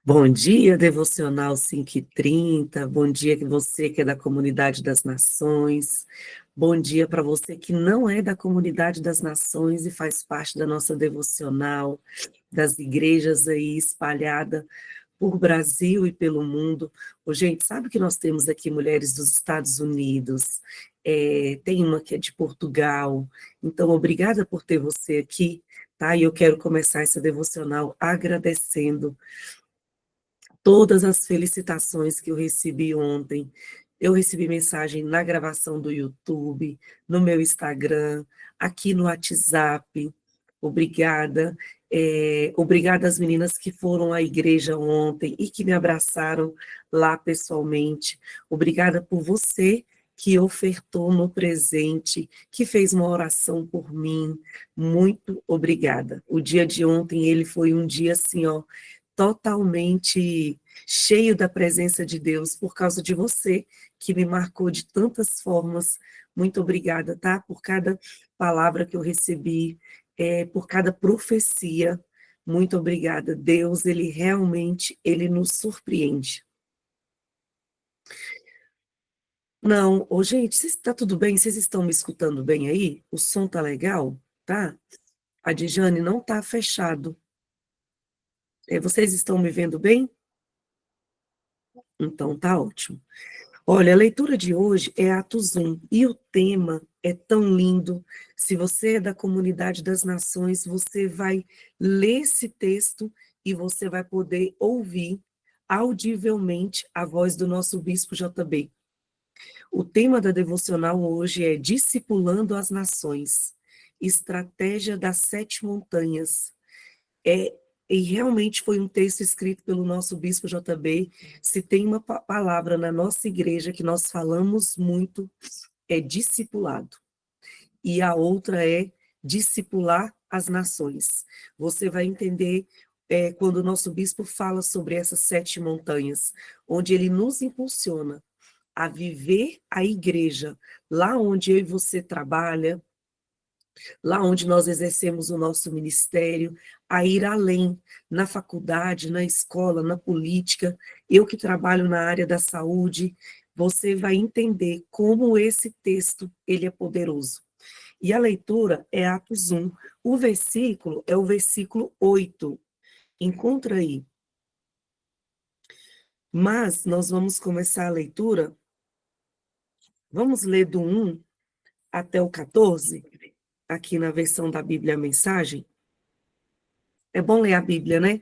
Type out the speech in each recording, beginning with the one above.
Bom dia, Devocional 5h30. Bom dia que você que é da Comunidade das Nações. Bom dia para você que não é da Comunidade das Nações e faz parte da nossa devocional, das igrejas aí espalhadas por Brasil e pelo mundo. Ô, gente, sabe que nós temos aqui mulheres dos Estados Unidos, tem uma que é de Portugal. Então, obrigada por ter você aqui, tá? E eu quero começar essa devocional agradecendo todas as felicitações que eu recebi ontem. Eu recebi mensagem na gravação do YouTube, no meu Instagram, aqui no WhatsApp. Obrigada. Obrigada às meninas que foram à igreja ontem e que me abraçaram lá pessoalmente. Obrigada por você que ofertou no presente, que fez uma oração por mim. Muito obrigada. O dia de ontem, ele foi um dia assim, ó, totalmente cheio da presença de Deus por causa de você, que me marcou de tantas formas. Muito obrigada, tá? Por cada palavra que eu recebi, por cada profecia. Muito obrigada. Deus, ele realmente, ele nos surpreende. Não, ô gente, tá tudo bem? Vocês estão me escutando bem aí? O som tá legal? Tá? A Dijane não tá fechado. Vocês estão me vendo bem? Então tá ótimo. Olha, a leitura de hoje é Atos 1, e o tema é tão lindo. Se você é da Comunidade das Nações, você vai ler esse texto e você vai poder ouvir audivelmente a voz do nosso Bispo JB. O tema da devocional hoje é Discipulando as Nações, Estratégia das Sete Montanhas. E realmente foi um texto escrito pelo nosso Bispo JB. Se tem uma palavra na nossa igreja que nós falamos muito, é discipulado. E a outra é discipular as nações. Você vai entender quando o nosso bispo fala sobre essas sete montanhas, onde ele nos impulsiona a viver a igreja, lá onde eu e você trabalha, lá onde nós exercemos o nosso ministério, a ir além, na faculdade, na escola, na política. Eu que trabalho na área da saúde, você vai entender como esse texto ele é poderoso. E a leitura é Atos 1. O versículo é o versículo 8. Encontra aí. Mas nós vamos começar a leitura. Vamos ler do 1 até o 14, aqui na versão da Bíblia a Mensagem. É bom ler a Bíblia, né?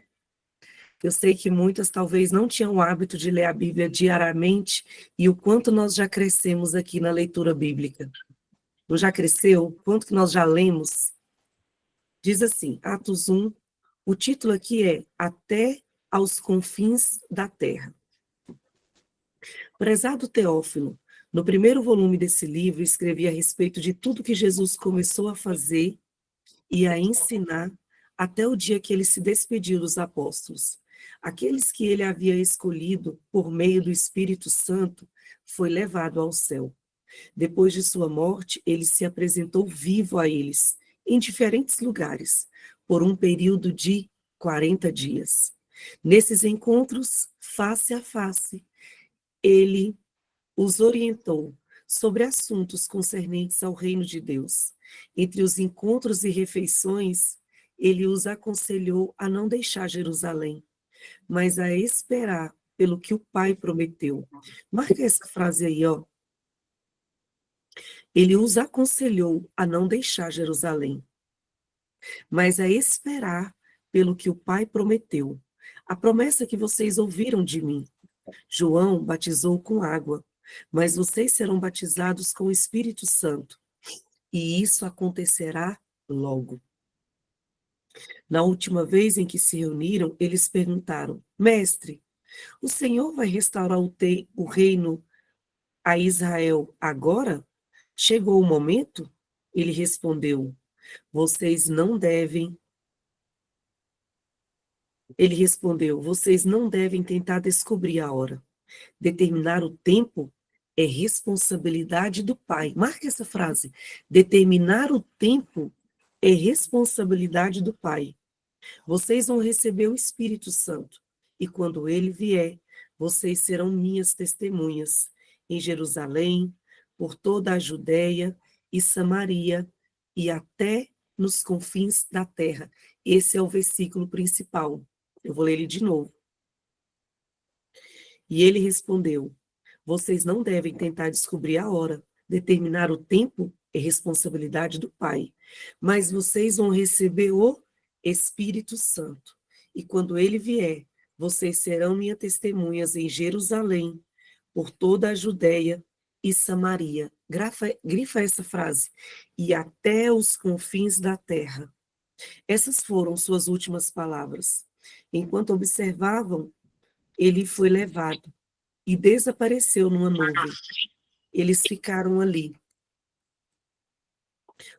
Eu sei que muitas talvez não tinham o hábito de ler a Bíblia diariamente, e o quanto nós já crescemos aqui na leitura bíblica. Não já cresceu? Quanto que nós já lemos? Diz assim, Atos 1, o título aqui é Até aos confins da terra. Prezado Teófilo, no primeiro volume desse livro, escrevi a respeito de tudo que Jesus começou a fazer e a ensinar até o dia que ele se despediu dos apóstolos. Aqueles que ele havia escolhido por meio do Espírito Santo foi levado ao céu. Depois de sua morte, ele se apresentou vivo a eles, em diferentes lugares, por um período de 40 dias. Nesses encontros, face a face, ele os orientou sobre assuntos concernentes ao reino de Deus. Entre os encontros e refeições, ele os aconselhou a não deixar Jerusalém, mas a esperar pelo que o Pai prometeu. Marca essa frase aí, ó. Ele os aconselhou a não deixar Jerusalém, mas a esperar pelo que o Pai prometeu. A promessa que vocês ouviram de mim. João batizou com água, mas vocês serão batizados com o Espírito Santo. E isso acontecerá logo. Na última vez em que se reuniram, eles perguntaram: Mestre, o Senhor vai restaurar o reino a Israel agora? Chegou o momento? Ele respondeu: Vocês não devem. Ele respondeu: Vocês não devem tentar descobrir a hora. Determinar o tempo é responsabilidade do Pai. Marque essa frase. Determinar o tempo é responsabilidade do Pai. Vocês vão receber o Espírito Santo. e quando ele vier, vocês serão minhas testemunhas em Jerusalém, por toda a Judéia e Samaria e até nos confins da terra. Esse é o versículo principal. Eu vou ler ele de novo. E ele respondeu: vocês não devem tentar descobrir a hora. Determinar o tempo é responsabilidade do Pai. Mas vocês vão receber o Espírito Santo. E quando ele vier, vocês serão minhas testemunhas em Jerusalém, por toda a Judéia e Samaria. Grifa essa frase. E até os confins da terra. Essas foram suas últimas palavras. Enquanto observavam, ele foi levado e desapareceu numa nuvem. Eles ficaram ali,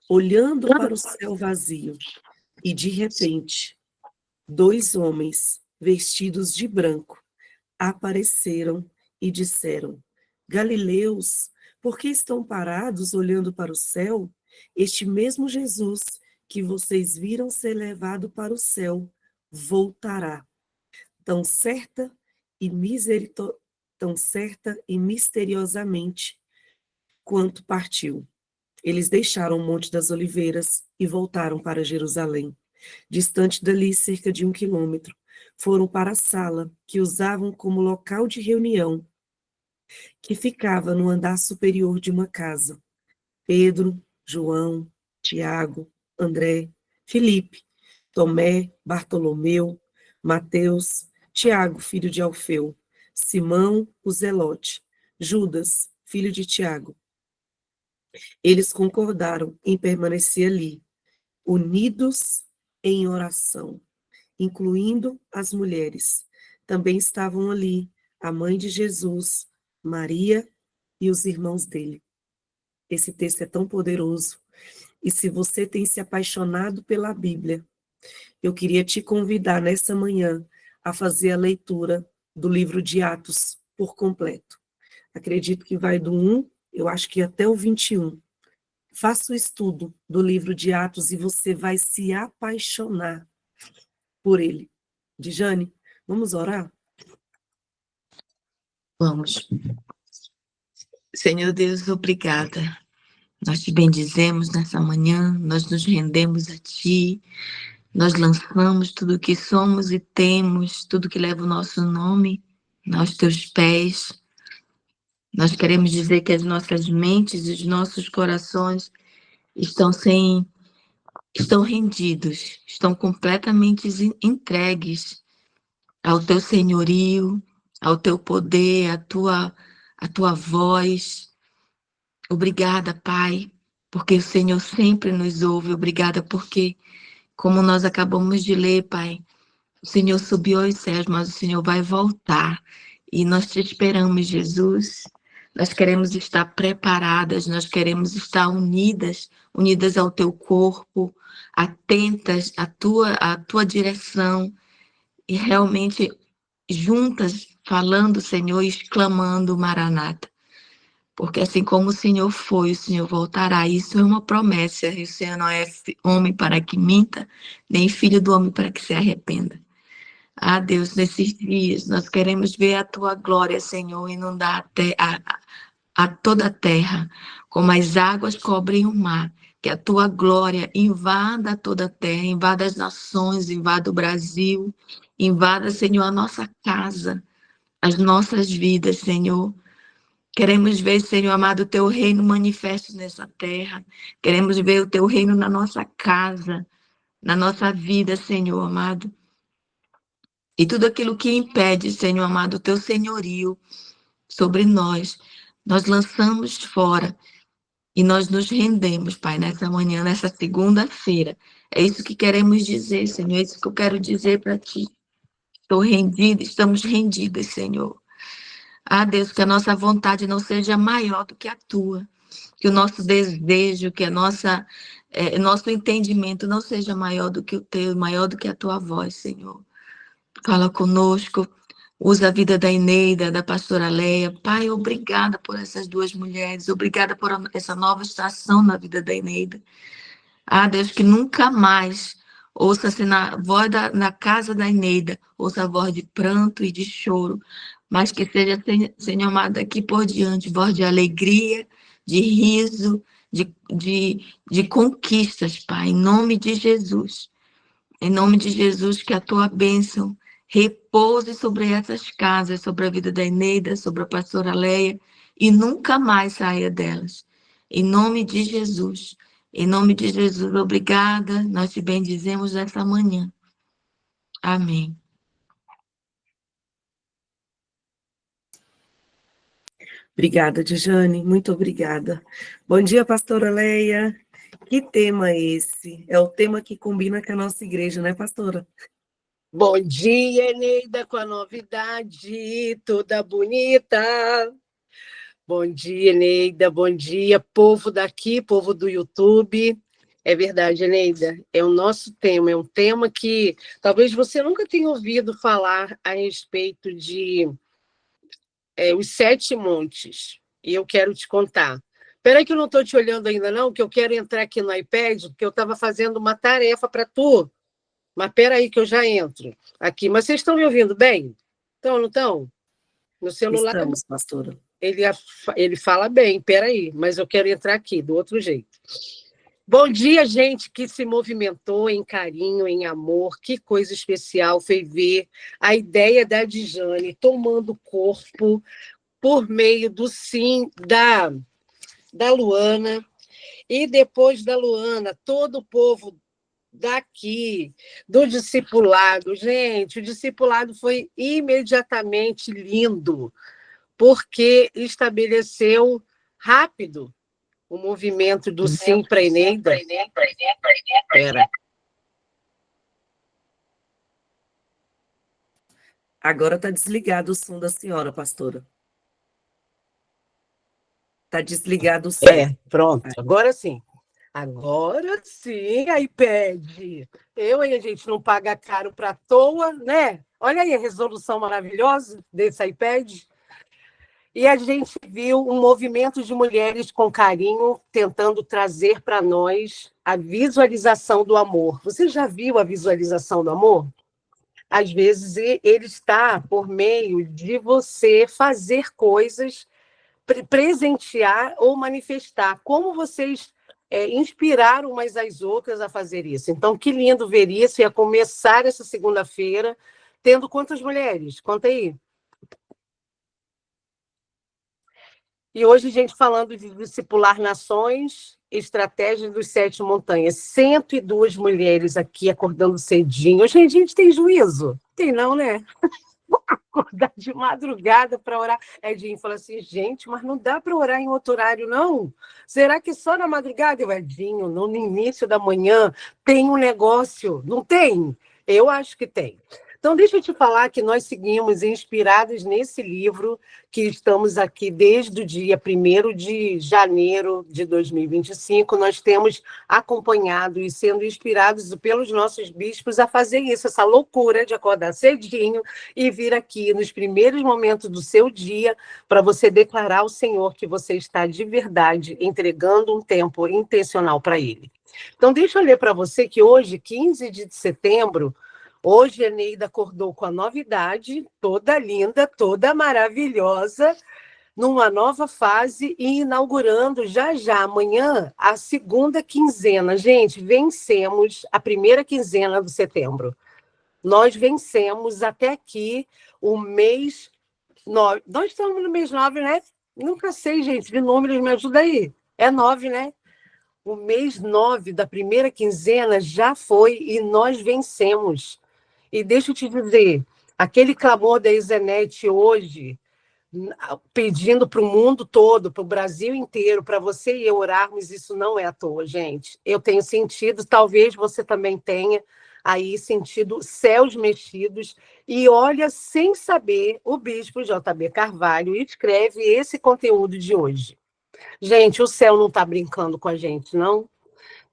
olhando para o céu vazio, e de repente, 2 homens, vestidos de branco, apareceram e disseram: Galileus, por que estão parados olhando para o céu? Este mesmo Jesus que vocês viram ser levado para o céu voltará, tão certa e misteriosamente quanto partiu. Eles deixaram o Monte das Oliveiras e voltaram para Jerusalém. Distante dali, cerca de 1 quilômetro, foram para a sala que usavam como local de reunião, que ficava no andar superior de uma casa. Pedro, João, Tiago, André, Filipe, Tomé, Bartolomeu, Mateus, Tiago, filho de Alfeu, Simão, o Zelote, Judas, filho de Tiago. Eles concordaram em permanecer ali, unidos em oração, incluindo as mulheres. Também estavam ali a mãe de Jesus, Maria e os irmãos dele. Esse texto é tão poderoso. E se você tem se apaixonado pela Bíblia, eu queria te convidar nessa manhã a fazer a leitura do livro de Atos por completo. Acredito que vai do 1, eu acho que até o 21. Faça o estudo do livro de Atos e você vai se apaixonar por ele. Dijane, vamos orar? Vamos. Senhor Deus, obrigada. Nós te bendizemos nessa manhã, nós nos rendemos a ti, nós lançamos tudo o que somos e temos, tudo que leva o nosso nome aos teus pés. Nós queremos dizer que as nossas mentes e os nossos corações estão rendidos, estão completamente entregues ao teu senhorio, ao teu poder, à tua voz. Obrigada, Pai, porque o Senhor sempre nos ouve. Obrigada porque, como nós acabamos de ler, Pai, o Senhor subiu aos céus, mas o Senhor vai voltar. E nós te esperamos, Jesus. Nós queremos estar preparadas, nós queremos estar unidas ao teu corpo, atentas à tua direção e realmente juntas falando, Senhor, e exclamando Maranata. Porque assim como o Senhor foi, o Senhor voltará. Isso é uma promessa. E o Senhor não é homem para que minta, nem filho do homem para que se arrependa. Ah, Deus, nesses dias nós queremos ver a tua glória, Senhor, inundar a toda a terra, como as águas cobrem o mar. Que a tua glória invada toda a terra, invada as nações, invada o Brasil, invada, Senhor, a nossa casa, as nossas vidas, Senhor. Queremos ver, Senhor amado, o teu reino manifesto nessa terra. Queremos ver o teu reino na nossa casa, na nossa vida, Senhor amado. E tudo aquilo que impede, Senhor amado, o teu senhorio sobre nós, nós lançamos fora e nós nos rendemos, Pai, nessa manhã, nessa segunda-feira. É isso que queremos dizer, Senhor, é isso que eu quero dizer para ti. Estou rendida, estamos rendidas, Senhor. Ah, Deus, que a nossa vontade não seja maior do que a tua, que o nosso desejo, que nosso entendimento não seja maior do que o teu, maior do que a tua voz, Senhor. Fala conosco, usa a vida da Eneida, da pastora Leia. Pai, obrigada por essas 2 mulheres, obrigada por essa nova estação na vida da Eneida. Ah, Deus, que nunca mais ouça-se na voz na casa da Eneida, ouça a voz de pranto e de choro, mas que seja, Senhor amado, daqui por diante, voz de alegria, de riso, de conquistas, Pai, em nome de Jesus. Em nome de Jesus, que a tua bênção repouse sobre essas casas, sobre a vida da Eneida, sobre a pastora Leia, e nunca mais saia delas. Em nome de Jesus. Em nome de Jesus, obrigada. Nós te bendizemos nessa manhã. Amém. Obrigada, Dijane, muito obrigada. Bom dia, pastora Leia. Que tema é esse? É o tema que combina com a nossa igreja, né, pastora? Bom dia, Eneida, com a novidade, toda bonita. Bom dia, Eneida, bom dia, povo daqui, povo do YouTube. É verdade, Eneida, é o nosso tema, é um tema que talvez você nunca tenha ouvido falar a respeito de os 7 montes, e eu quero te contar. Espera aí que eu não estou te olhando ainda não, que eu quero entrar aqui no iPad, porque eu estava fazendo uma tarefa para tu. Mas espera aí que eu já entro aqui. Mas vocês estão me ouvindo bem? Estão, não estão? No celular Estamos, pastora. ele fala bem, espera aí, mas eu quero entrar aqui do outro jeito. Bom dia, gente que se movimentou em carinho, em amor. Que coisa especial foi ver a ideia da Dijane tomando corpo por meio do sim da Luana. E depois da Luana, todo o povo daqui, do discipulado. Gente, o discipulado foi imediatamente lindo, porque estabeleceu rápido o movimento do sim para Eneida. Espera. Agora está desligado o som da senhora, pastora. Está desligado o som. Pronto, agora sim. Agora sim, iPad. A gente não paga caro para toa, né? Olha aí a resolução maravilhosa desse iPad. E a gente viu um movimento de mulheres com carinho tentando trazer para nós a visualização do amor. Você já viu a visualização do amor? Às vezes ele está por meio de você fazer coisas, presentear ou manifestar. Como vocês inspiraram umas às outras a fazer isso. Então, que lindo ver isso. Ia começar essa segunda-feira tendo quantas mulheres? Conta aí. E hoje, gente, falando de discipular nações, estratégias dos 7 montanhas. 102 mulheres aqui acordando cedinho. Gente, a gente tem juízo? Tem não, né? Vou acordar de madrugada para orar. Edinho falou assim, gente, mas não dá para orar em outro horário, não? Será que só na madrugada? Eu, Edinho, no início da manhã tem um negócio. Não tem? Eu acho que tem. Então, deixa eu te falar que nós seguimos inspirados nesse livro, que estamos aqui desde o dia 1º de janeiro de 2025. Nós temos acompanhado e sendo inspirados pelos nossos bispos a fazer isso, essa loucura de acordar cedinho e vir aqui nos primeiros momentos do seu dia para você declarar ao Senhor que você está de verdade entregando um tempo intencional para Ele. Então, deixa eu ler para você que hoje, 15 de setembro, hoje a Eneida acordou com a novidade, toda linda, toda maravilhosa, numa nova fase e inaugurando já amanhã a segunda quinzena. Gente, vencemos a primeira quinzena de setembro. Nós vencemos até aqui o mês 9. Nós estamos no mês 9, né? Nunca sei, gente, de números, me ajuda aí. É 9, né? O mês 9 da primeira quinzena já foi e nós vencemos. E deixa eu te dizer, aquele clamor da Isenete hoje, pedindo para o mundo todo, para o Brasil inteiro, para você e eu orarmos, isso não é à toa, gente. Eu tenho sentido, talvez você também tenha aí sentido céus mexidos, e olha, sem saber, o bispo J.B. Carvalho escreve esse conteúdo de hoje. Gente, o céu não está brincando com a gente, não?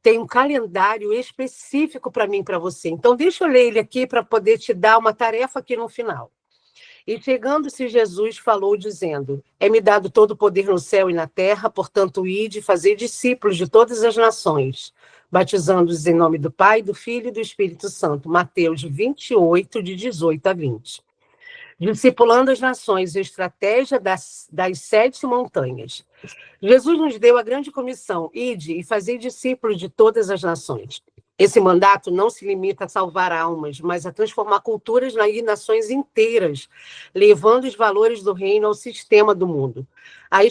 Tem um calendário específico para mim e para você. Então, deixa eu ler ele aqui para poder te dar uma tarefa aqui no final. E chegando-se Jesus falou, dizendo, é-me dado todo o poder no céu e na terra, portanto, ide e fazer discípulos de todas as nações, batizando-os em nome do Pai, do Filho e do Espírito Santo. Mateus 28, de 18 a 20. Discipulando as nações, estratégia das 7 montanhas. Jesus nos deu a grande comissão: ide e fazei discípulos de todas as nações. Esse mandato não se limita a salvar almas, mas a transformar culturas e nações inteiras, levando os valores do reino ao sistema do mundo. A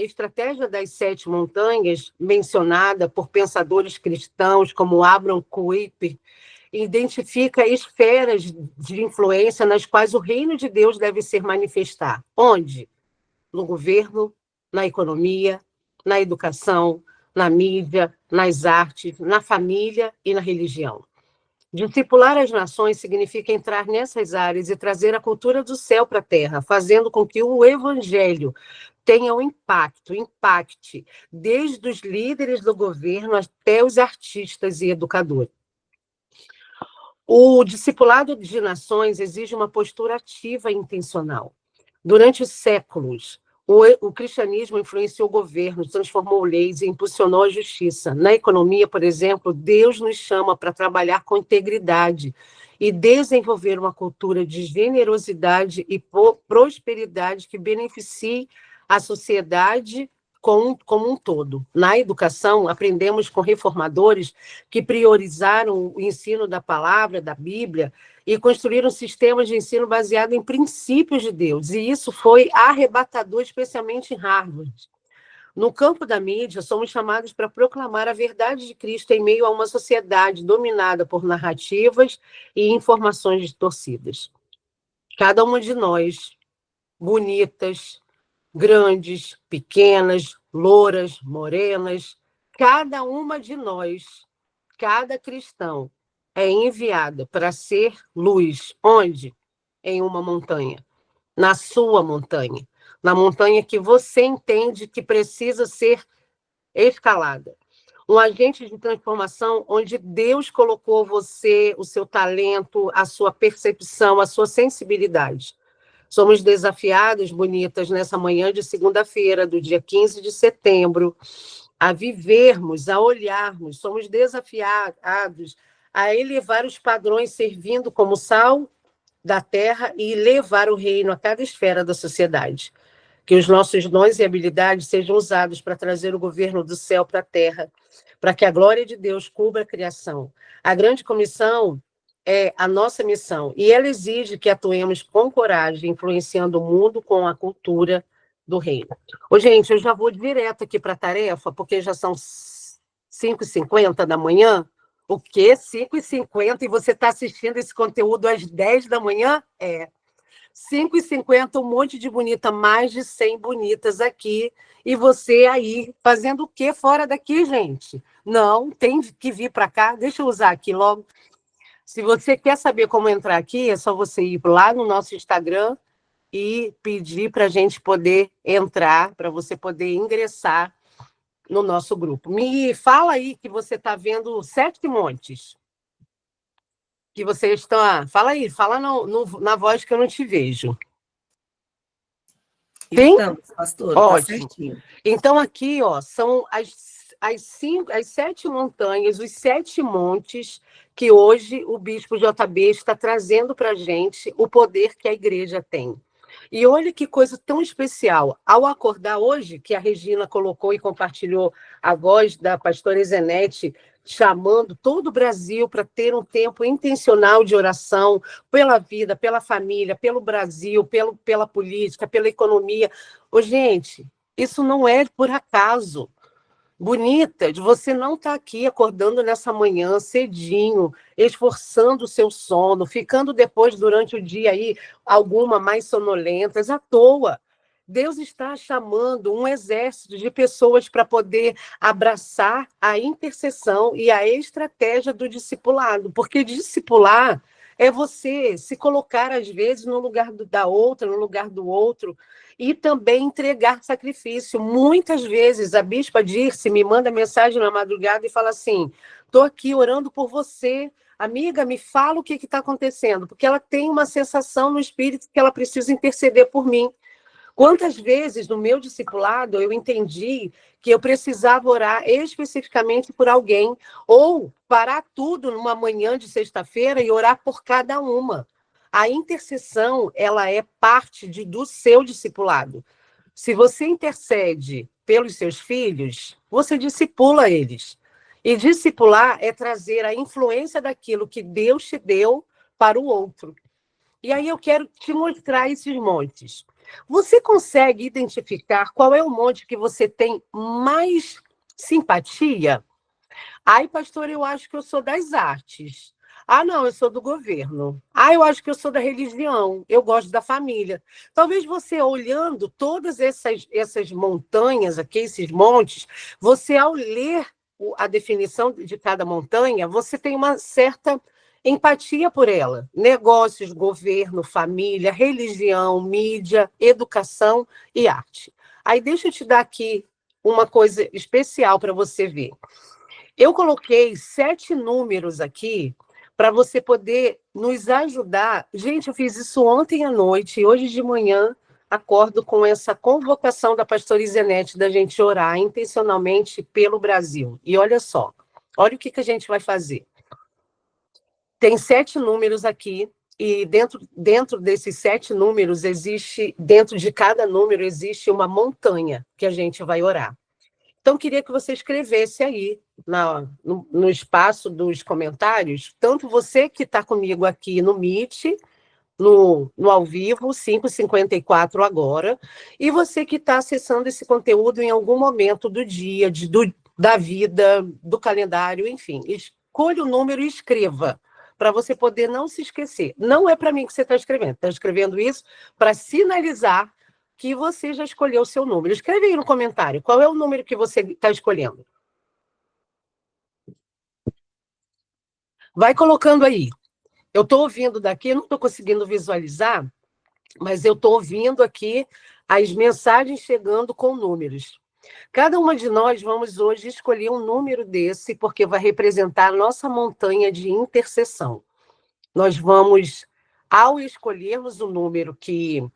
estratégia das 7 montanhas, mencionada por pensadores cristãos como Abraham Kuyper, identifica esferas de influência nas quais o reino de Deus deve ser manifestar. Onde? No governo, na economia, na educação, na mídia, nas artes, na família e na religião. Discipular as nações significa entrar nessas áreas e trazer a cultura do céu para a terra, fazendo com que o evangelho tenha um impacte desde os líderes do governo até os artistas e educadores. O discipulado de nações exige uma postura ativa e intencional. Durante os séculos, o cristianismo influenciou governos, transformou leis e impulsionou a justiça. Na economia, por exemplo, Deus nos chama para trabalhar com integridade e desenvolver uma cultura de generosidade e prosperidade que beneficie a sociedade como um todo. Na educação, aprendemos com reformadores que priorizaram o ensino da palavra, da Bíblia, e construíram sistemas de ensino baseado em princípios de Deus. E isso foi arrebatador, especialmente em Harvard. No campo da mídia, somos chamados para proclamar a verdade de Cristo em meio a uma sociedade dominada por narrativas e informações distorcidas. Cada uma de nós, bonitas, grandes, pequenas, louras, morenas, cada uma de nós, cada cristão, é enviada para ser luz. Onde? Em uma montanha. Na sua montanha. Na montanha que você entende que precisa ser escalada. Um agente de transformação onde Deus colocou você, o seu talento, a sua percepção, a sua sensibilidade. Somos desafiadas, bonitas, nessa manhã de segunda-feira, do dia 15 de setembro, a vivermos, a olharmos, somos desafiados a elevar os padrões, servindo como sal da terra e levar o reino a cada esfera da sociedade. Que os nossos dons e habilidades sejam usados para trazer o governo do céu para a terra, para que a glória de Deus cubra a criação. A grande comissão é a nossa missão, e ela exige que atuemos com coragem, influenciando o mundo com a cultura do reino. Ô, gente, eu já vou direto aqui para a tarefa, porque já são 5h50 da manhã. O quê? 5h50 e você está assistindo esse conteúdo às 10 da manhã? 5h50, um monte de bonita, mais de 100 bonitas aqui, e você aí fazendo o quê fora daqui, gente? Não, tem que vir para cá. Deixa eu usar aqui logo. Se você quer saber como entrar aqui, é só você ir lá no nosso Instagram e pedir para a gente poder entrar, para você poder ingressar no nosso grupo. Me fala aí que você está vendo 7 montes. Que você está... Fala aí, fala na voz que eu não te vejo. Sim? Estamos, pastor, ótimo. Tá certinho. Então, aqui, ó, são as 7 montanhas, os 7 montes que hoje o Bispo JB está trazendo para a gente o poder que a igreja tem. E olha que coisa tão especial. Ao acordar hoje, que a Regina colocou e compartilhou a voz da pastora Zenete, chamando todo o Brasil para ter um tempo intencional de oração pela vida, pela família, pelo Brasil, pela política, pela economia. Ô, gente, isso não é por acaso. Bonita, de você não estar aqui acordando nessa manhã cedinho, esforçando o seu sono, ficando depois durante o dia aí alguma mais sonolentas à toa. Deus está chamando um exército de pessoas para poder abraçar a intercessão e a estratégia do discipulado, porque discipular é você se colocar, às vezes, no lugar da outra, no lugar do outro, e também entregar sacrifício. Muitas vezes a bispa Dirce me manda mensagem na madrugada e fala assim: estou aqui orando por você, amiga, me fala o que está acontecendo, porque ela tem uma sensação no espírito que ela precisa interceder por mim. Quantas vezes no meu discipulado eu entendi que eu precisava orar especificamente por alguém, ou parar tudo numa manhã de sexta-feira e orar por cada uma. A intercessão, ela é parte do seu discipulado. Se você intercede pelos seus filhos, você discipula eles. E discipular é trazer a influência daquilo que Deus te deu para o outro. E aí eu quero te mostrar esses montes. Você consegue identificar qual é o monte que você tem mais simpatia? Ai, pastor, eu acho que eu sou das artes. Ah, não, eu sou do governo. Ah, eu acho que eu sou da religião. Eu gosto da família. Talvez você, olhando todas essas montanhas aqui, esses montes, você, ao ler a definição de cada montanha, você tem uma certa empatia por ela. Negócios, governo, família, religião, mídia, educação e arte. Aí deixa eu te dar aqui uma coisa especial para você ver. Eu coloquei 7 números aqui para você poder nos ajudar. Gente, eu fiz isso ontem à noite e hoje de manhã acordo com essa convocação da pastora Izenete da gente orar intencionalmente pelo Brasil. E olha só, olha o que a gente vai fazer. Tem 7 números aqui e dentro desses 7 números dentro de cada número existe uma montanha que a gente vai orar. Então, queria que você escrevesse aí, no espaço dos comentários, tanto você que está comigo aqui no Meet, no ao vivo, 5h54 agora, e você que está acessando esse conteúdo em algum momento do dia, da vida, do calendário, enfim. Escolha o número e escreva, para você poder não se esquecer. Não é para mim que você está escrevendo isso para sinalizar que você já escolheu o seu número. Escreve aí no comentário, qual é o número que você está escolhendo. Vai colocando aí. Eu estou ouvindo daqui, não estou conseguindo visualizar, mas eu estou ouvindo aqui as mensagens chegando com números. Cada uma de nós vamos hoje escolher um número desse, porque vai representar a nossa montanha de intercessão. Nós vamos, ao escolhermos o número que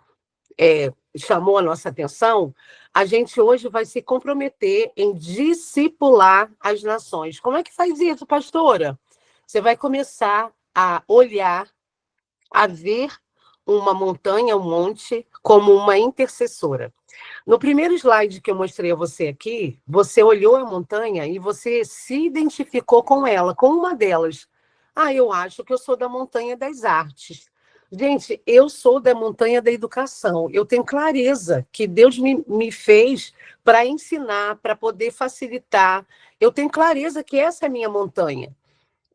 chamou a nossa atenção, a gente hoje vai se comprometer em discipular as nações. Como é que faz isso, pastora? Você vai começar a olhar, a ver uma montanha, um monte, como uma intercessora. No primeiro slide que eu mostrei a você aqui, você olhou a montanha e você se identificou com ela, com uma delas. Ah, eu acho que eu sou da montanha das artes. Gente, eu sou da montanha da educação. Eu tenho clareza que Deus me fez para ensinar, para poder facilitar. Eu tenho clareza que essa é a minha montanha.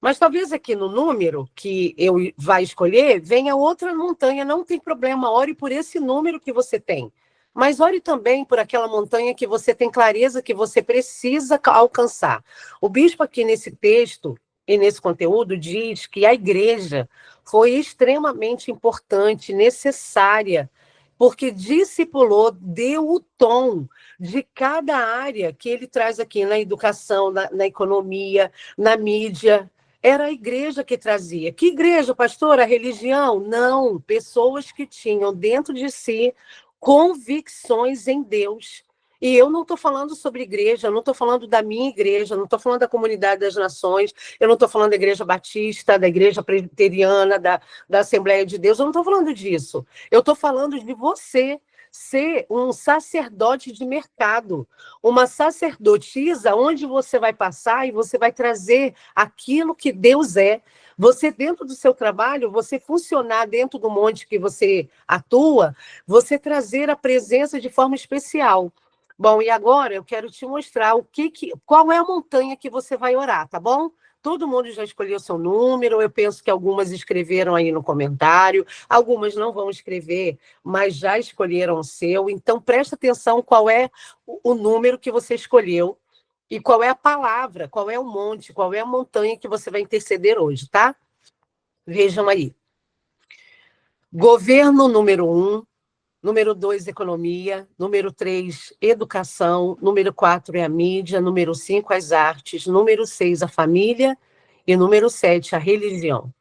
Mas talvez aqui no número que eu vai escolher, venha outra montanha, não tem problema, ore por esse número que você tem. Mas ore também por aquela montanha que você tem clareza que você precisa alcançar. O bispo aqui nesse texto e nesse conteúdo diz que a igreja foi extremamente importante, necessária, porque discipulou, deu o tom de cada área que ele traz aqui na educação, na economia, na mídia. Era a igreja que trazia. Que igreja, pastora? A religião? Não. Pessoas que tinham dentro de si convicções em Deus. E eu não estou falando sobre igreja, eu não estou falando da minha igreja, eu não estou falando da Comunidade das Nações, eu não estou falando da Igreja Batista, da Igreja Presbiteriana, da Assembleia de Deus, eu não estou falando disso. Eu estou falando de você ser um sacerdote de mercado, uma sacerdotisa onde você vai passar e você vai trazer aquilo que Deus é. Você, dentro do seu trabalho, você funcionar dentro do monte que você atua, você trazer a presença de forma especial. Bom, e agora eu quero te mostrar qual é a montanha que você vai orar, tá bom? Todo mundo já escolheu seu número, eu penso que algumas escreveram aí no comentário, algumas não vão escrever, mas já escolheram o seu. Então, presta atenção qual é o número que você escolheu e qual é a palavra, qual é o monte, qual é a montanha que você vai interceder hoje, tá? Vejam aí. Governo número 1, número 2, economia. Número 3, educação. Número 4 é a mídia. Número 5, as artes. Número 6, a família. E número 7, a religião.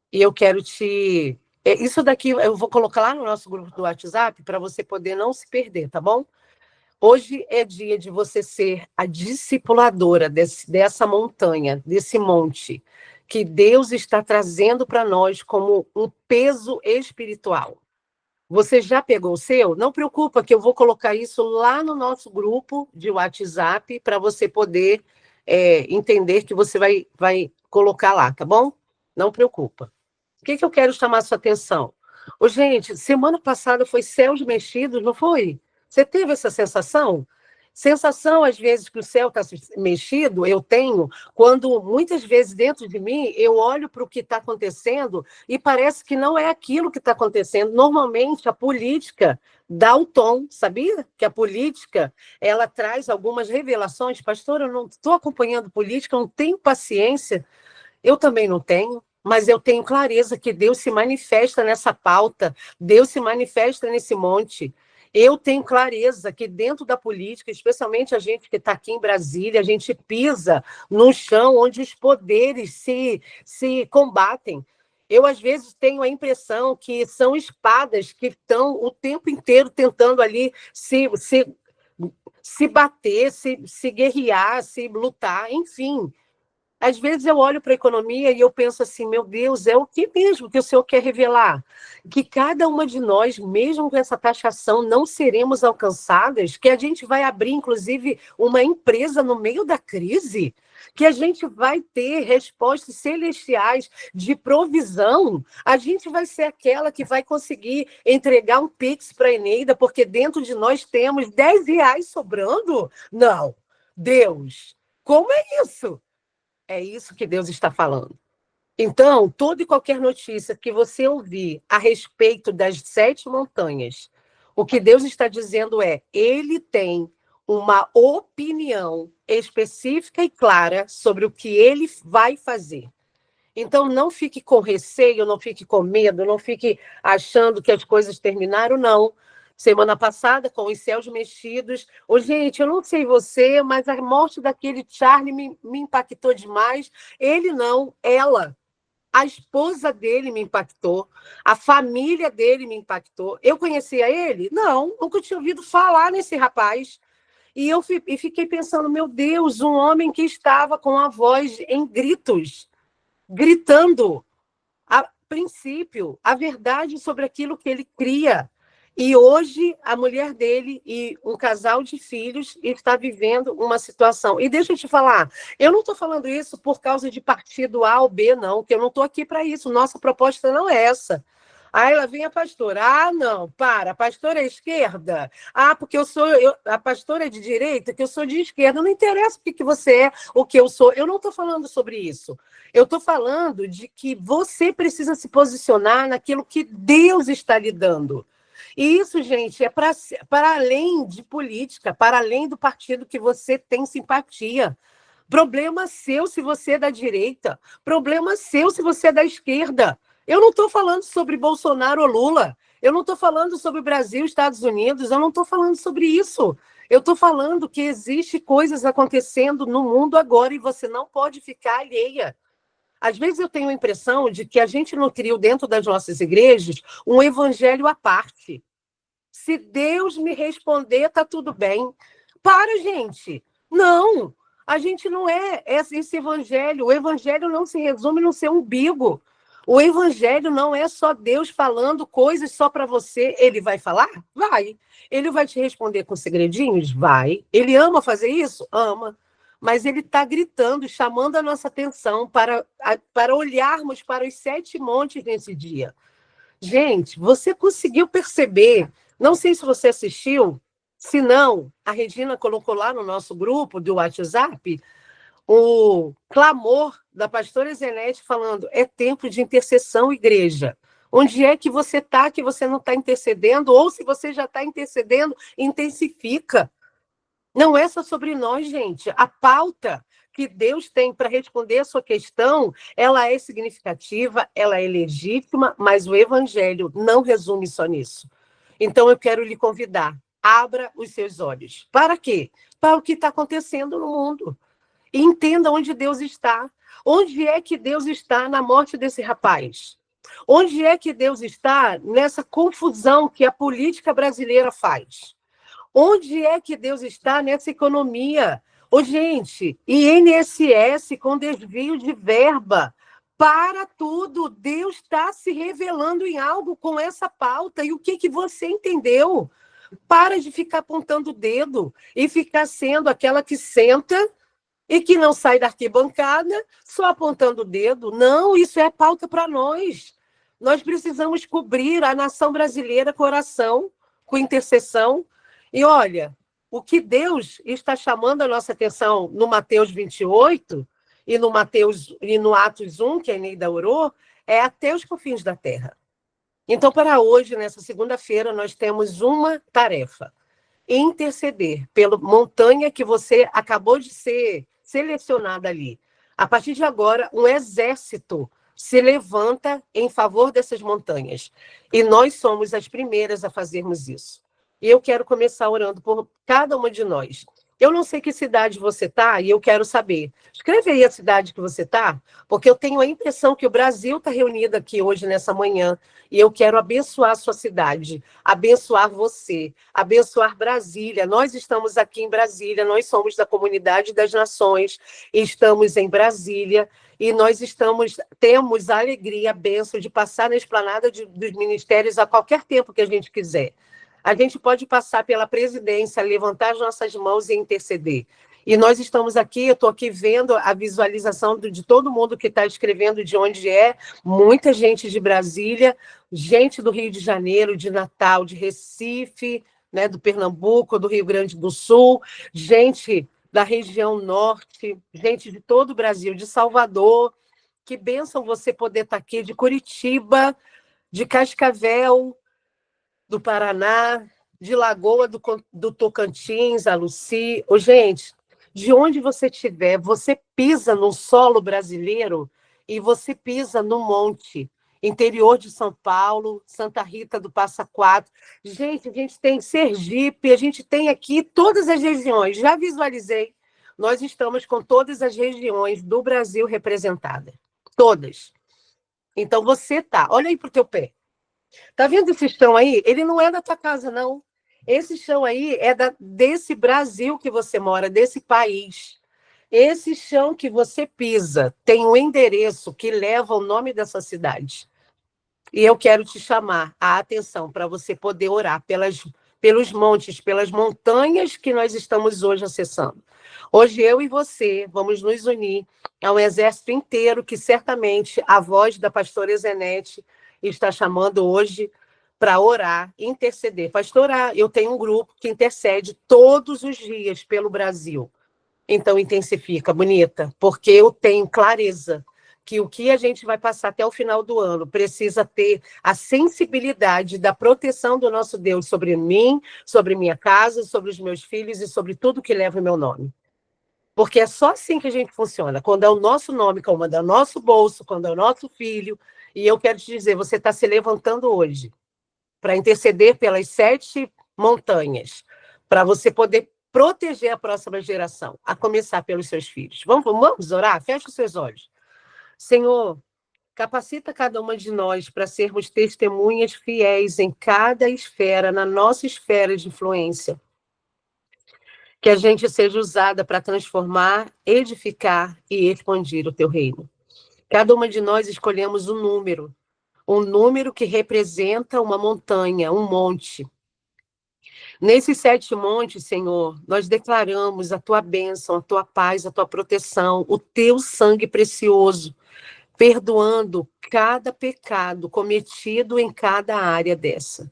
E eu quero te Isso daqui eu vou colocar lá no nosso grupo do WhatsApp para você poder não se perder, tá bom? Hoje é dia de você ser a discipuladora dessa montanha, desse monte, que Deus está trazendo para nós como um peso espiritual. Você já pegou o seu? Não preocupa que eu vou colocar isso lá no nosso grupo de WhatsApp para você poder entender que você vai colocar lá, tá bom? Não preocupa. O que eu quero chamar a sua atenção? Ô, gente, semana passada foi céus mexidos, não foi? Você teve essa sensação? Sensação, às vezes, que o céu está mexido, eu tenho, quando muitas vezes dentro de mim eu olho para o que está acontecendo e parece que não é aquilo que está acontecendo. Normalmente, a política dá o tom, sabia? Que a política, ela traz algumas revelações. Pastor, eu não estou acompanhando política, eu não tenho paciência. Eu também não tenho, mas eu tenho clareza que Deus se manifesta nessa pauta, Deus se manifesta nesse monte. Eu tenho clareza que dentro da política, especialmente a gente que está aqui em Brasília, a gente pisa no chão onde os poderes se combatem. Eu, às vezes, tenho a impressão que são espadas que estão o tempo inteiro tentando ali se bater, se guerrear, se lutar, enfim. Às vezes eu olho para a economia e eu penso assim, meu Deus, é o que mesmo que o Senhor quer revelar? Que cada uma de nós, mesmo com essa taxação, não seremos alcançadas? Que a gente vai abrir, inclusive, uma empresa no meio da crise? Que a gente vai ter respostas celestiais de provisão? A gente vai ser aquela que vai conseguir entregar um Pix para a Eneida, porque dentro de nós temos R$ 10 sobrando? Não. Deus, como é isso? É isso que Deus está falando. Então, toda e qualquer notícia que você ouvir a respeito das 7 montanhas, o que Deus está dizendo é, ele tem uma opinião específica e clara sobre o que ele vai fazer. Então, não fique com receio, não fique com medo, não fique achando que as coisas terminaram, não. Semana passada, com os céus mexidos. Ô, gente, eu não sei você, mas a morte daquele Charlie me impactou demais. Ele não, ela. A esposa dele me impactou. A família dele me impactou. Eu conhecia ele? Não, nunca tinha ouvido falar nesse rapaz. E eu fiquei pensando, meu Deus, um homem que estava com a voz em gritos, gritando a princípio, a verdade sobre aquilo que ele cria. E hoje a mulher dele e um casal de filhos está vivendo uma situação. E deixa eu te falar, eu não estou falando isso por causa de partido A ou B, não, que eu não estou aqui para isso. Nossa proposta não é essa. Aí lá vem a pastora. Ah, não, a pastora é esquerda. Ah, porque a pastora é de direita, que eu sou de esquerda. Não interessa o que você é, o que eu sou. Eu não estou falando sobre isso. Eu estou falando de que você precisa se posicionar naquilo que Deus está lhe dando. E isso, gente, é para além de política, para além do partido que você tem simpatia. Problema seu se você é da direita, problema seu se você é da esquerda. Eu não estou falando sobre Bolsonaro ou Lula, eu não estou falando sobre Brasil, Estados Unidos, eu não estou falando sobre isso. Eu estou falando que existe coisas acontecendo no mundo agora e você não pode ficar alheia. Às vezes eu tenho a impressão de que a gente nutriu dentro das nossas igrejas um evangelho à parte. Se Deus me responder, está tudo bem. Para, gente. Não, a gente não é esse evangelho. O evangelho não se resume no seu umbigo. O evangelho não é só Deus falando coisas só para você. Ele vai falar? Vai. Ele vai te responder com segredinhos? Vai. Ele ama fazer isso? Ama. Mas ele está gritando, chamando a nossa atenção para olharmos para os 7 montes nesse dia. Gente, você conseguiu perceber? Não sei se você assistiu, se não, a Regina colocou lá no nosso grupo do WhatsApp o clamor da pastora Zenete falando, é tempo de intercessão, igreja. Onde é que você está que você não está intercedendo? Ou se você já está intercedendo, intensifica. Não é só sobre nós, gente. A pauta que Deus tem para responder a sua questão, ela é significativa, ela é legítima, mas o evangelho não resume só nisso. Então, eu quero lhe convidar, abra os seus olhos. Para quê? Para o que está acontecendo no mundo. E entenda onde Deus está. Onde é que Deus está na morte desse rapaz? Onde é que Deus está nessa confusão que a política brasileira faz? Onde é que Deus está nessa economia? Ô, gente, INSS com desvio de verba. Para tudo, Deus está se revelando em algo com essa pauta. E o que você entendeu? Para de ficar apontando o dedo e ficar sendo aquela que senta e que não sai da arquibancada só apontando o dedo. Não, isso é pauta para nós. Nós precisamos cobrir a nação brasileira com oração, com intercessão. E olha, o que Deus está chamando a nossa atenção no Mateus 28 e no Atos 1, que a Eneida orou, é até os confins da terra. Então, para hoje, nessa segunda-feira, nós temos uma tarefa: interceder pela montanha que você acabou de ser selecionada ali. A partir de agora, um exército se levanta em favor dessas montanhas. E nós somos as primeiras a fazermos isso. E eu quero começar orando por cada uma de nós. Eu não sei que cidade você está e eu quero saber. Escreve aí a cidade que você está, porque eu tenho a impressão que o Brasil está reunido aqui hoje, nessa manhã, e eu quero abençoar a sua cidade, abençoar você, abençoar Brasília. Nós estamos aqui em Brasília, nós somos da Comunidade das Nações, estamos em Brasília, e nós temos a alegria, a bênção de passar na esplanada dos ministérios a qualquer tempo que a gente quiser. A gente pode passar pela presidência, levantar as nossas mãos e interceder. E nós estamos aqui, eu estou aqui vendo a visualização de todo mundo que está escrevendo de onde é, muita gente de Brasília, gente do Rio de Janeiro, de Natal, de Recife, né, do Pernambuco, do Rio Grande do Sul, gente da região norte, gente de todo o Brasil, de Salvador. Que bênção você poder estar aqui, de Curitiba, de Cascavel, do Paraná, de Lagoa do Tocantins, a Luci. Ô, gente, de onde você estiver, você pisa no solo brasileiro e você pisa no monte. Interior de São Paulo, Santa Rita do Passa Quatro. Gente, a gente tem Sergipe, a gente tem aqui todas as regiões. Já visualizei. Nós estamos com todas as regiões do Brasil representadas. Todas. Então, você tá. Olha aí para o teu pé. Tá vendo esse chão aí? Ele não é da tua casa, não. Esse chão aí é desse Brasil que você mora, desse país. Esse chão que você pisa tem um endereço que leva o nome dessa cidade. E eu quero te chamar a atenção para você poder orar pelos montes, pelas montanhas que nós estamos hoje acessando. Hoje eu e você vamos nos unir a um exército inteiro que certamente a voz da pastora Zenete está chamando hoje para orar, interceder. Pastora, eu tenho um grupo que intercede todos os dias pelo Brasil. Então, intensifica, bonita, porque eu tenho clareza que o que a gente vai passar até o final do ano precisa ter a sensibilidade da proteção do nosso Deus sobre mim, sobre minha casa, sobre os meus filhos e sobre tudo que leva o meu nome. Porque é só assim que a gente funciona, quando é o nosso nome, quando é o nosso bolso, quando é o nosso filho. E eu quero te dizer, você está se levantando hoje para interceder pelas 7 montanhas, para você poder proteger a próxima geração, a começar pelos seus filhos. Vamos orar? Feche os seus olhos. Senhor, capacita cada uma de nós para sermos testemunhas fiéis em cada esfera, na nossa esfera de influência. Que a gente seja usada para transformar, edificar e expandir o teu reino. Cada uma de nós escolhemos um número que representa uma montanha, um monte. Nesses 7 montes, Senhor, nós declaramos a tua bênção, a tua paz, a tua proteção, o teu sangue precioso, perdoando cada pecado cometido em cada área dessa.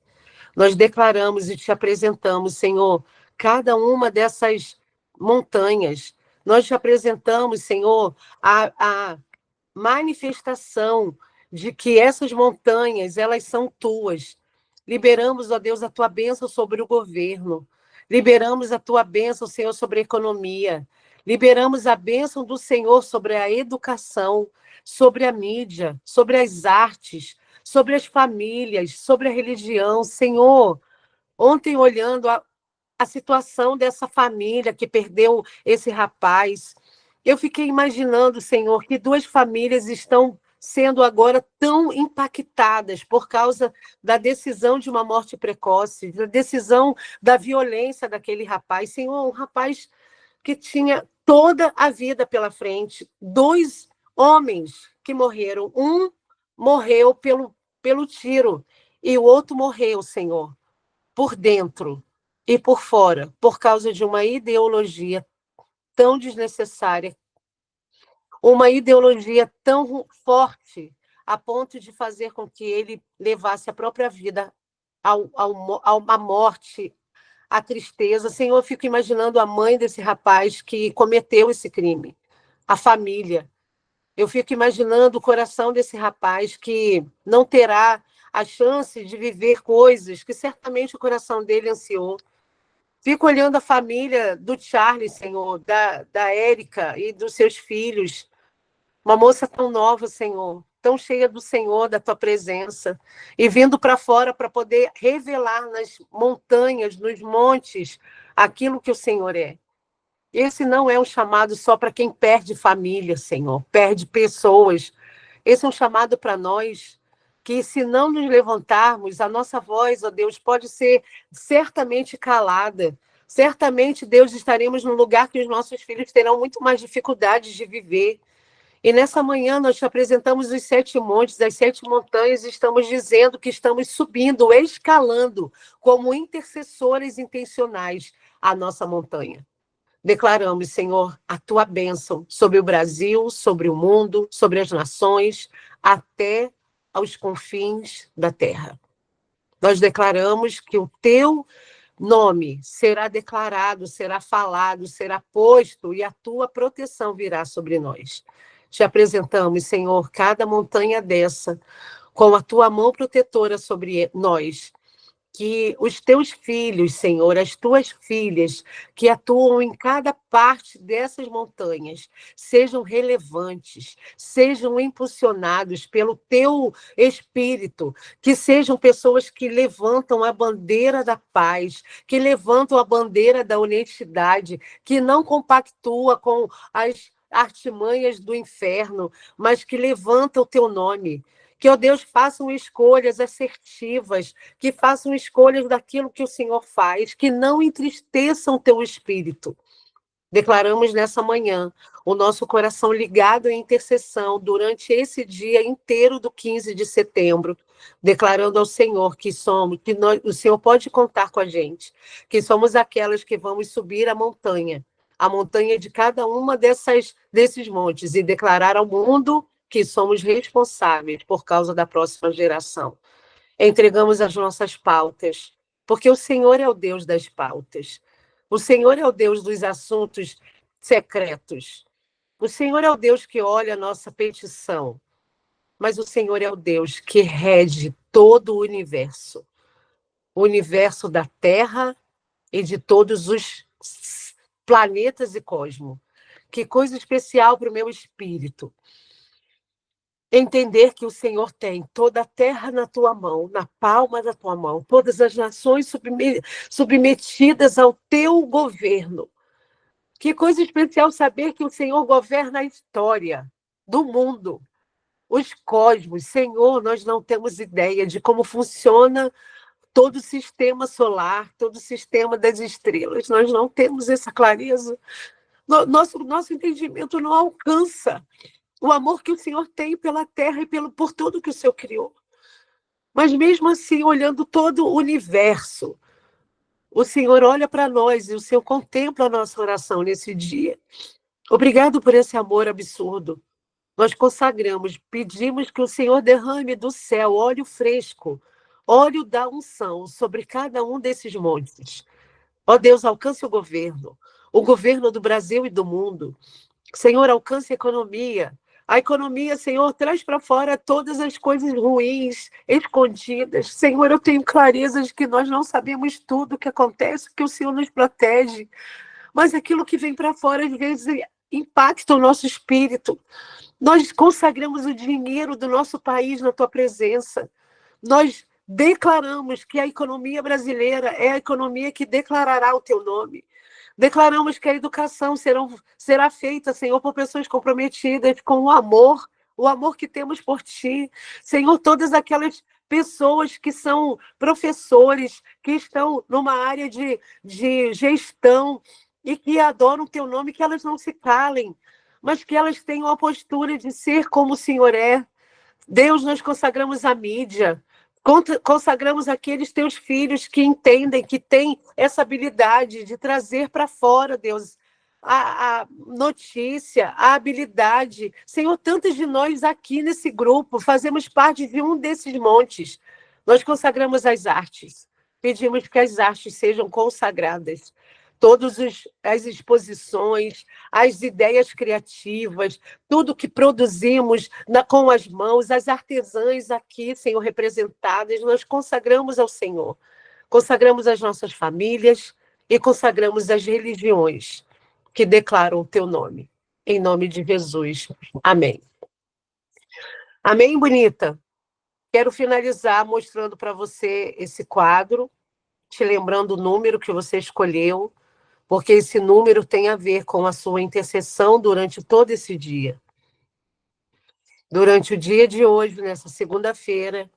Nós declaramos e te apresentamos, Senhor, cada uma dessas montanhas. Nós te apresentamos, Senhor, a manifestação de que essas montanhas, elas são tuas. Liberamos, ó Deus, a tua bênção sobre o governo. Liberamos a tua bênção, Senhor, sobre a economia. Liberamos a bênção do Senhor sobre a educação, sobre a mídia, sobre as artes, sobre as famílias, sobre a religião. Senhor, ontem olhando a situação dessa família que perdeu esse rapaz, eu fiquei imaginando, Senhor, que 2 famílias estão sendo agora tão impactadas por causa da decisão de uma morte precoce, da decisão da violência daquele rapaz. Senhor, um rapaz que tinha toda a vida pela frente, 2 homens que morreram. Um morreu pelo tiro e o outro morreu, Senhor, por dentro e por fora, por causa de uma ideologia tão desnecessária, uma ideologia tão forte, a ponto de fazer com que ele levasse a própria vida à morte, à tristeza. Senhor, eu fico imaginando a mãe desse rapaz que cometeu esse crime, a família. Eu fico imaginando o coração desse rapaz que não terá a chance de viver coisas que certamente o coração dele ansiou. Fico olhando a família do Charlie, Senhor, da Érica e dos seus filhos. Uma moça tão nova, Senhor, tão cheia do Senhor, da tua presença, e vindo para fora para poder revelar nas montanhas, nos montes, aquilo que o Senhor é. Esse não é um chamado só para quem perde família, Senhor, perde pessoas. Esse é um chamado para nós, que se não nos levantarmos, a nossa voz, ó Deus, pode ser certamente calada. Certamente, Deus, estaremos num lugar que os nossos filhos terão muito mais dificuldades de viver. E nessa manhã nós te apresentamos os 7 montes, as 7 montanhas, e estamos dizendo que estamos subindo, escalando, como intercessores intencionais, a nossa montanha. Declaramos, Senhor, a tua bênção sobre o Brasil, sobre o mundo, sobre as nações, até aos confins da terra. Nós declaramos que o teu nome será declarado, será falado, será posto, e a tua proteção virá sobre nós. Te apresentamos, Senhor, cada montanha dessa, com a tua mão protetora sobre nós, que os teus filhos, Senhor, as tuas filhas, que atuam em cada parte dessas montanhas, sejam relevantes, sejam impulsionados pelo teu Espírito, que sejam pessoas que levantam a bandeira da paz, que levantam a bandeira da honestidade, que não compactua com as artimanhas do inferno, mas que levantam o teu nome. Que, ó Deus, façam escolhas assertivas, que façam escolhas daquilo que o Senhor faz, que não entristeçam o teu espírito. Declaramos nessa manhã o nosso coração ligado em intercessão durante esse dia inteiro do 15 de setembro, declarando ao Senhor que o Senhor pode contar com a gente, que somos aquelas que vamos subir a montanha de cada uma desses montes, e declarar ao mundo que somos responsáveis por causa da próxima geração. Entregamos as nossas pautas, porque o Senhor é o Deus das pautas. O Senhor é o Deus dos assuntos secretos. O Senhor é o Deus que olha a nossa petição. Mas o Senhor é o Deus que rege todo o universo da Terra e de todos os planetas e cosmos. Que coisa especial para o meu espírito. Entender que o Senhor tem toda a terra na tua mão, na palma da tua mão, todas as nações submetidas ao teu governo. Que coisa especial saber que o Senhor governa a história do mundo, os cosmos. Senhor, nós não temos ideia de como funciona todo o sistema solar, todo o sistema das estrelas. Nós não temos essa clareza. Nosso entendimento não alcança o amor que o Senhor tem pela terra e por tudo que o Senhor criou. Mas mesmo assim, olhando todo o universo, o Senhor olha para nós e o Senhor contempla a nossa oração nesse dia. Obrigado por esse amor absurdo. Nós consagramos, pedimos que o Senhor derrame do céu óleo fresco, óleo da unção sobre cada um desses montes. Ó Deus, alcance o governo do Brasil e do mundo. Senhor, alcance a economia. A economia, Senhor, traz para fora todas as coisas ruins, escondidas. Senhor, eu tenho clareza de que nós não sabemos tudo o que acontece, que o Senhor nos protege. Mas aquilo que vem para fora, às vezes, impacta o nosso espírito. Nós consagramos o dinheiro do nosso país na tua presença. Nós declaramos que a economia brasileira é a economia que declarará o teu nome. Declaramos que a educação será feita, Senhor, por pessoas comprometidas com o amor o amor que temos por Ti. Senhor, todas aquelas pessoas que são professores, que estão numa área de gestão e que adoram o Teu nome, que elas não se calem, mas que elas tenham a postura de ser como o Senhor é. Deus, nós consagramos a mídia, consagramos aqueles Teus filhos que entendem, que têm essa habilidade de trazer para fora, Deus, a notícia, a habilidade. Senhor, tantos de nós aqui nesse grupo fazemos parte de um desses montes. Nós consagramos as artes. Pedimos que as artes sejam consagradas. Todas as exposições, as ideias criativas, tudo que produzimos com as mãos, as artesãs aqui, Senhor, representadas, nós consagramos ao Senhor. Consagramos as nossas famílias e consagramos as religiões que declaram o Teu nome. Em nome de Jesus. Amém. Amém, bonita? Quero finalizar mostrando para você esse quadro, te lembrando o número que você escolheu, porque esse número tem a ver com a sua intercessão durante todo esse dia. Durante o dia de hoje, nessa segunda-feira,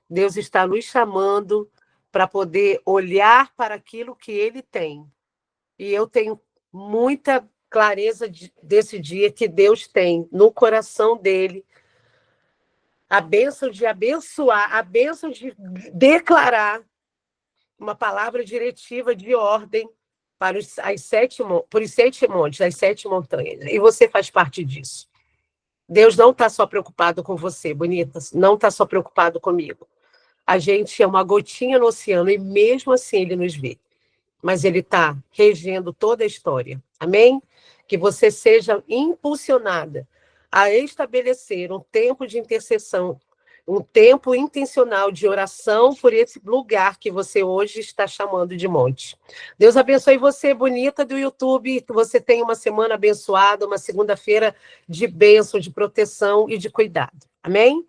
Deus está nos chamando para poder olhar para aquilo que Ele tem. E eu tenho muita clareza desse dia que Deus tem no coração dele a bênção de abençoar, a bênção de declarar uma palavra diretiva de ordem para os 7 montes, as 7 montanhas. E você faz parte disso. Deus não está só preocupado com você, bonita, não está só preocupado comigo. A gente é uma gotinha no oceano e mesmo assim Ele nos vê. Mas Ele está regendo toda a história. Amém? Que você seja impulsionada a estabelecer um tempo de intercessão, um tempo intencional de oração por esse lugar que você hoje está chamando de monte. Deus abençoe você, bonita do YouTube, que você tenha uma semana abençoada, uma segunda-feira de bênção, de proteção e de cuidado. Amém?